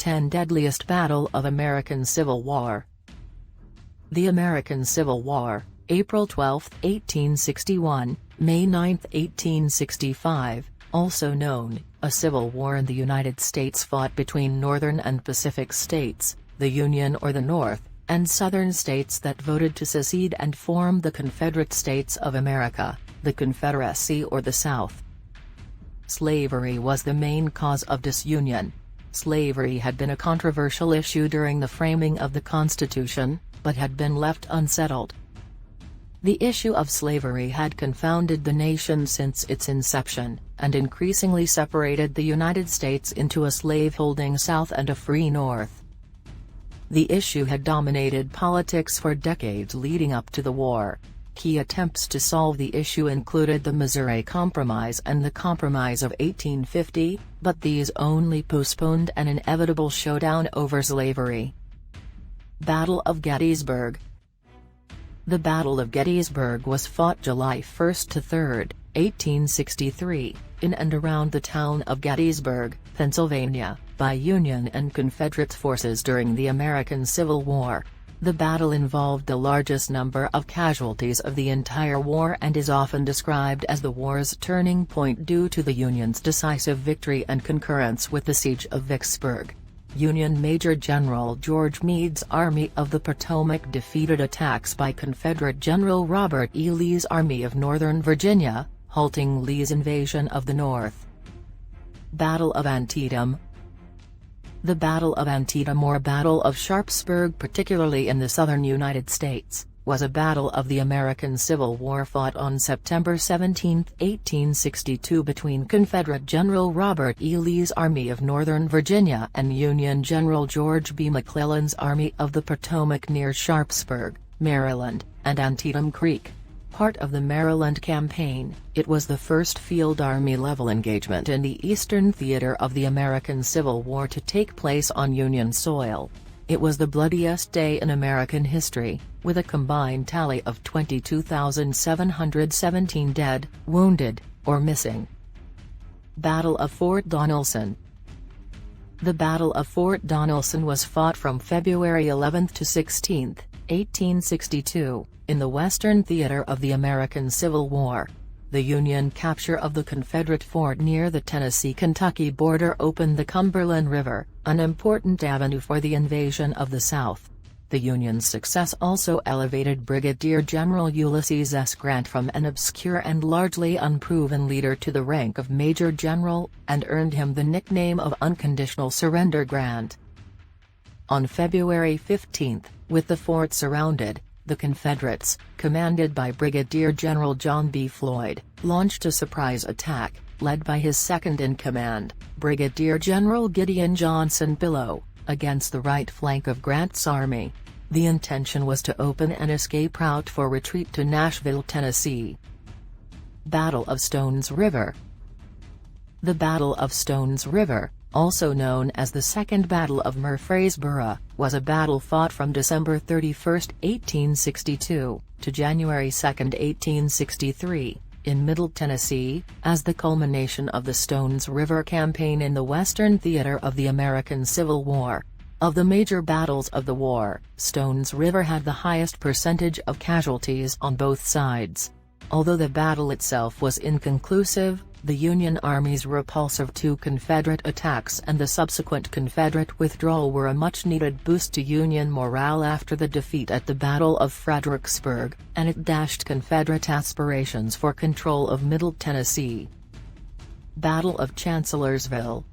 10 Deadliest Battle of American Civil War. The American Civil War, April 12, 1861, May 9, 1865, also known, a civil war in the United States fought between northern and Pacific states, the Union or the North, and southern states that voted to secede and form the Confederate States of America, the Confederacy or the South. Slavery was the main cause of disunion. Slavery had been a controversial issue during the framing of the Constitution, but had been left unsettled. The issue of slavery had confounded the nation since its inception, and increasingly separated the United States into a slave-holding South and a free North. The issue had dominated politics for decades leading up to the war. Key attempts to solve the issue included the Missouri Compromise and the Compromise of 1850, but these only postponed an inevitable showdown over slavery. Battle of Gettysburg. The Battle of Gettysburg was fought July 1 to 3, 1863, in and around the town of Gettysburg, Pennsylvania, by Union and Confederate forces during the American Civil War. The battle involved the largest number of casualties of the entire war and is often described as the war's turning point due to the Union's decisive victory and concurrence with the Siege of Vicksburg. Union Major General George Meade's Army of the Potomac defeated attacks by Confederate General Robert E. Lee's Army of Northern Virginia, halting Lee's invasion of the North. Battle of Antietam. The Battle of Antietam or Battle of Sharpsburg, particularly in the southern United States, was a battle of the American Civil War fought on September 17, 1862 between Confederate General Robert E. Lee's Army of Northern Virginia and Union General George B. McClellan's Army of the Potomac near Sharpsburg, Maryland, and Antietam Creek. Part of the Maryland Campaign, it was the first field army-level engagement in the Eastern Theater of the American Civil War to take place on Union soil. It was the bloodiest day in American history, with a combined tally of 22,717 dead, wounded, or missing. Battle of Fort Donelson. The Battle of Fort Donelson was fought from February 11 to 16, 1862, in the Western Theater of the American Civil War. The Union capture of the Confederate fort near the Tennessee-Kentucky border opened the Cumberland River, an important avenue for the invasion of the South. The Union's success also elevated Brigadier General Ulysses S. Grant from an obscure and largely unproven leader to the rank of Major General, and earned him the nickname of Unconditional Surrender Grant. On February 15, with the fort surrounded, the Confederates, commanded by Brigadier General John B. Floyd, launched a surprise attack, led by his second-in-command, Brigadier General Gideon Johnson Pillow, against the right flank of Grant's army. The intention was to open an escape route for retreat to Nashville, Tennessee. Battle of Stones River. The Battle of Stones River, also known as the Second Battle of Murfreesboro, was a battle fought from December 31, 1862, to January 2, 1863, in Middle Tennessee, as the culmination of the Stones River Campaign in the Western Theater of the American Civil War. Of the major battles of the war, Stones River had the highest percentage of casualties on both sides. Although the battle itself was inconclusive, the Union Army's repulse of two Confederate attacks and the subsequent Confederate withdrawal were a much-needed boost to Union morale after the defeat at the Battle of Fredericksburg, and it dashed Confederate aspirations for control of Middle Tennessee. Battle of Chancellorsville.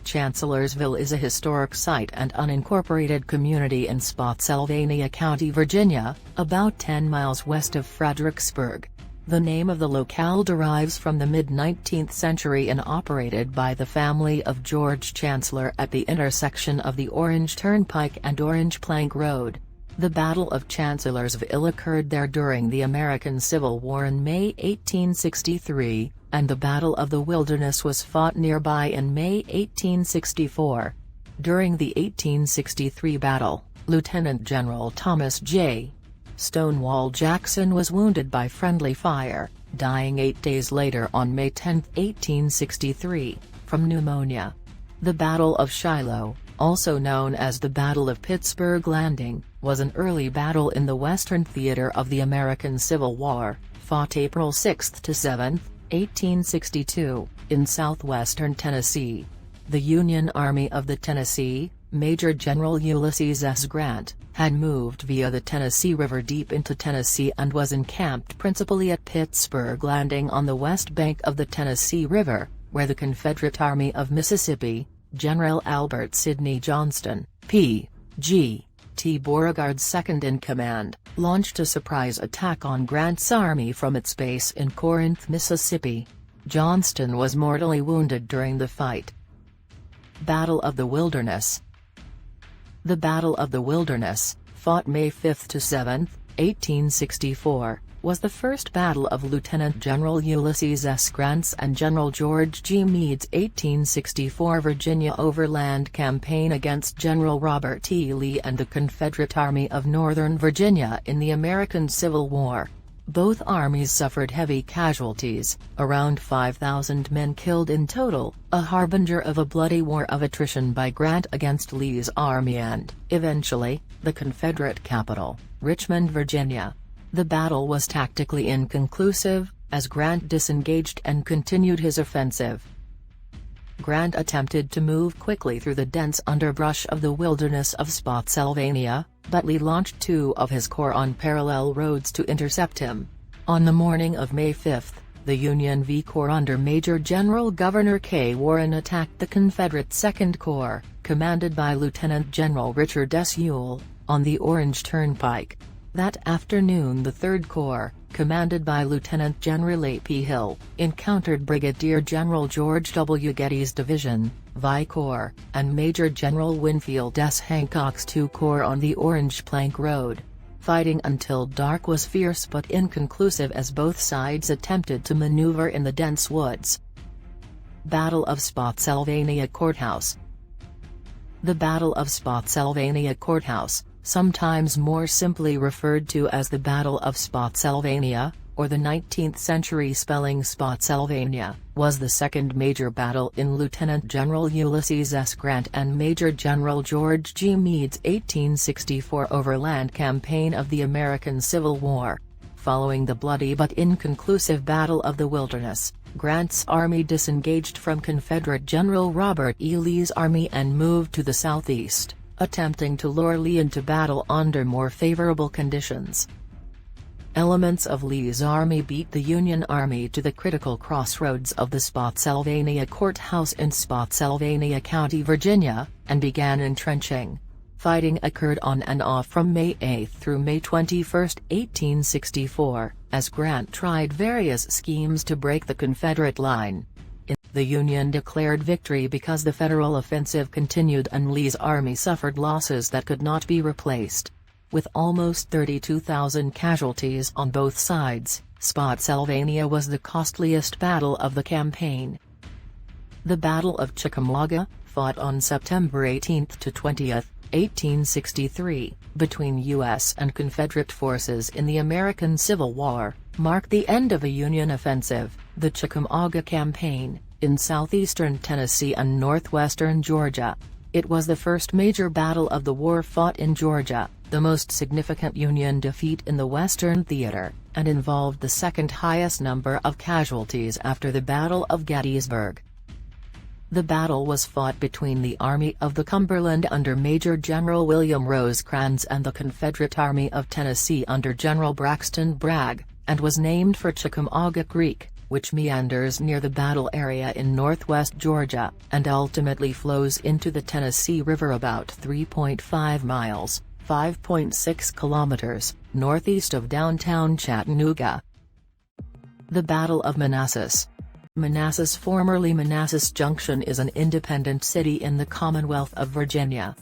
Chancellorsville is a historic site and unincorporated community in Spotsylvania County, Virginia, about 10 miles west of Fredericksburg. The name of the locale derives from the mid-19th century and operated by the family of George Chancellor at the intersection of the Orange Turnpike and Orange Plank Road. The Battle of Chancellorsville occurred there during the American Civil War in May 1863, and the Battle of the Wilderness was fought nearby in May 1864. During the 1863 battle, Lieutenant General Thomas J. Stonewall Jackson was wounded by friendly fire, dying 8 days later on May 10, 1863, from pneumonia. The Battle of Shiloh, also known as the Battle of Pittsburgh Landing, was an early battle in the Western theater of the American Civil War, fought April 6 to 7, 1862, in southwestern Tennessee. The Union Army of the Tennessee, Major General Ulysses S. Grant, had moved via the Tennessee River deep into Tennessee and was encamped principally at Pittsburgh Landing on the west bank of the Tennessee River, where the Confederate Army of Mississippi, General Albert Sidney Johnston, P.G. T. Beauregard's second-in-command, launched a surprise attack on Grant's army from its base in Corinth, Mississippi. Johnston was mortally wounded during the fight. Battle of the Wilderness. The Battle of the Wilderness, fought May 5 to 7, 1864, was the first battle of Lieutenant General Ulysses S. Grant's and General George G. Meade's 1864 Virginia overland campaign against General Robert E. Lee and the Confederate Army of Northern Virginia in the American Civil War. Both armies suffered heavy casualties, around 5,000 men killed in total, a harbinger of a bloody war of attrition by Grant against Lee's army and, eventually, the Confederate capital, Richmond, Virginia. The battle was tactically inconclusive, as Grant disengaged and continued his offensive. Grant attempted to move quickly through the dense underbrush of the wilderness of Spotsylvania, but Lee launched two of his corps on parallel roads to intercept him. On the morning of May 5, the Union V Corps under Major General Governor K. Warren attacked the Confederate Second Corps, commanded by Lieutenant General Richard S. Ewell, on the Orange Turnpike. That afternoon the Third Corps, commanded by Lieutenant General A. P. Hill, encountered Brigadier General George W. Getty's division, V Corps, and Major General Winfield S. Hancock's II Corps on the Orange Plank Road. Fighting until dark was fierce but inconclusive as both sides attempted to maneuver in the dense woods. Battle of Spotsylvania Courthouse. The Battle of Spotsylvania Courthouse, sometimes more simply referred to as the Battle of Spotsylvania, or the 19th-century spelling Spotsylvania, was the second major battle in Lieutenant General Ulysses S. Grant and Major General George G. Meade's 1864 overland campaign of the American Civil War. Following the bloody but inconclusive Battle of the Wilderness, Grant's army disengaged from Confederate General Robert E. Lee's army and moved to the southeast, attempting to lure Lee into battle under more favorable conditions. Elements of Lee's army beat the Union Army to the critical crossroads of the Spotsylvania Courthouse in Spotsylvania County, Virginia, and began entrenching. Fighting occurred on and off from May 8 through May 21, 1864, as Grant tried various schemes to break the Confederate line. The Union declared victory because the Federal offensive continued and Lee's army suffered losses that could not be replaced. With almost 32,000 casualties on both sides, Spotsylvania was the costliest battle of the campaign. The Battle of Chickamauga, fought on September 18 to 20, 1863, between U.S. and Confederate forces in the American Civil War, marked the end of a Union offensive, the Chickamauga Campaign, in southeastern Tennessee and northwestern Georgia. It was the first major battle of the war fought in Georgia, the most significant Union defeat in the Western theater, and involved the second highest number of casualties after the Battle of Gettysburg. The battle was fought between the Army of the Cumberland under Major General William Rosecrans and the Confederate Army of Tennessee under General Braxton Bragg, and was named for Chickamauga Creek, which meanders near the battle area in northwest Georgia, and ultimately flows into the Tennessee River about 3.5 miles, 5.6 kilometers, northeast of downtown Chattanooga. The Battle of Manassas. Manassas, formerly Manassas Junction, is an independent city in the Commonwealth of Virginia.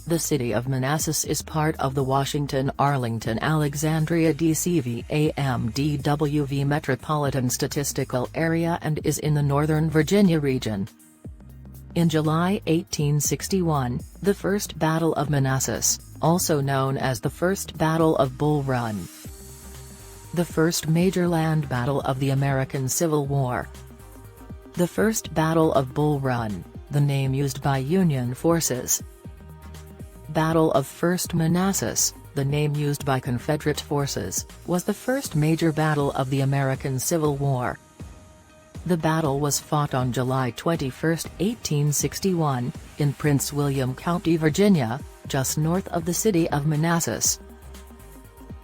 The city of Manassas is part of the Washington-Arlington-Alexandria-DCV-AMDWV Metropolitan Statistical Area and is in the Northern Virginia region. In July 1861, the First Battle of Manassas, also known as the First Battle of Bull Run, the first major land battle of the American Civil War. The First Battle of Bull Run, the name used by Union forces. Battle of First Manassas, the name used by Confederate forces, was the first major battle of the American Civil War. The battle was fought on July 21, 1861, in Prince William County, Virginia, just north of the city of Manassas.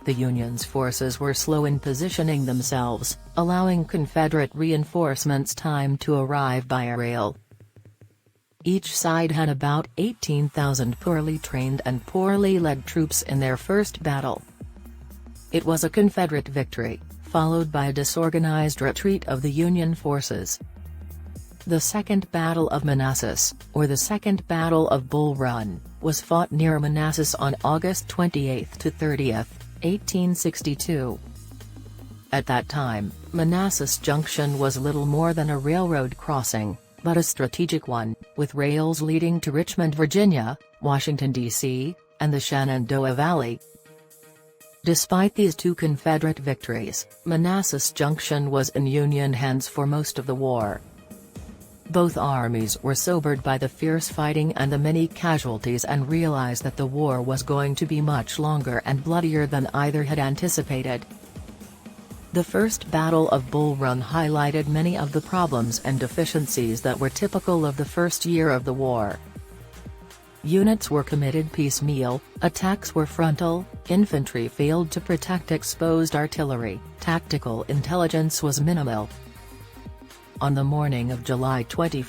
The Union's forces were slow in positioning themselves, allowing Confederate reinforcements time to arrive by rail. Each side had about 18,000 poorly trained and poorly led troops in their first battle. It was a Confederate victory, followed by a disorganized retreat of the Union forces. The Second Battle of Manassas, or the Second Battle of Bull Run, was fought near Manassas on August 28 to 30, 1862. At that time, Manassas Junction was little more than a railroad crossing, but a strategic one, with rails leading to Richmond, Virginia, Washington, D.C., and the Shenandoah Valley. Despite these two Confederate victories, Manassas Junction was in Union hands for most of the war. Both armies were sobered by the fierce fighting and the many casualties and realized that the war was going to be much longer and bloodier than either had anticipated. The First Battle of Bull Run highlighted many of the problems and deficiencies that were typical of the first year of the war. Units were committed piecemeal, attacks were frontal, infantry failed to protect exposed artillery, tactical intelligence was minimal. On the morning of July 21,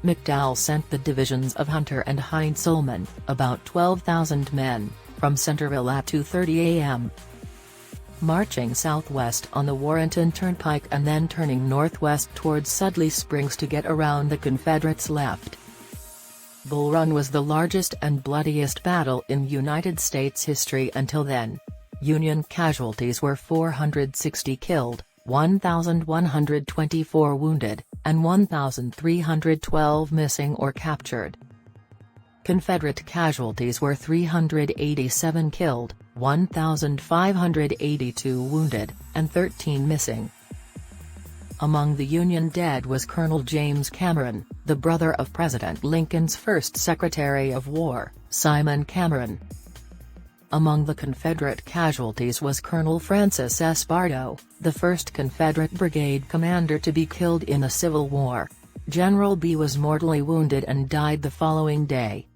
McDowell sent the divisions of Hunter and Heinzelman, about 12,000 men, from Centerville at 2:30 a.m. marching southwest on the Warrenton Turnpike and then turning northwest towards Sudley Springs to get around the Confederates' left. Bull Run was the largest and bloodiest battle in United States history until then. Union casualties were 460 killed, 1,124 wounded, and 1,312 missing or captured. Confederate casualties were 387 killed, 1,582 wounded, and 13 missing. Among the Union dead was Colonel James Cameron, the brother of President Lincoln's first Secretary of War, Simon Cameron. Among the Confederate casualties was Colonel Francis S. Bartow, the first Confederate brigade commander to be killed in the Civil War. General B was mortally wounded and died the following day.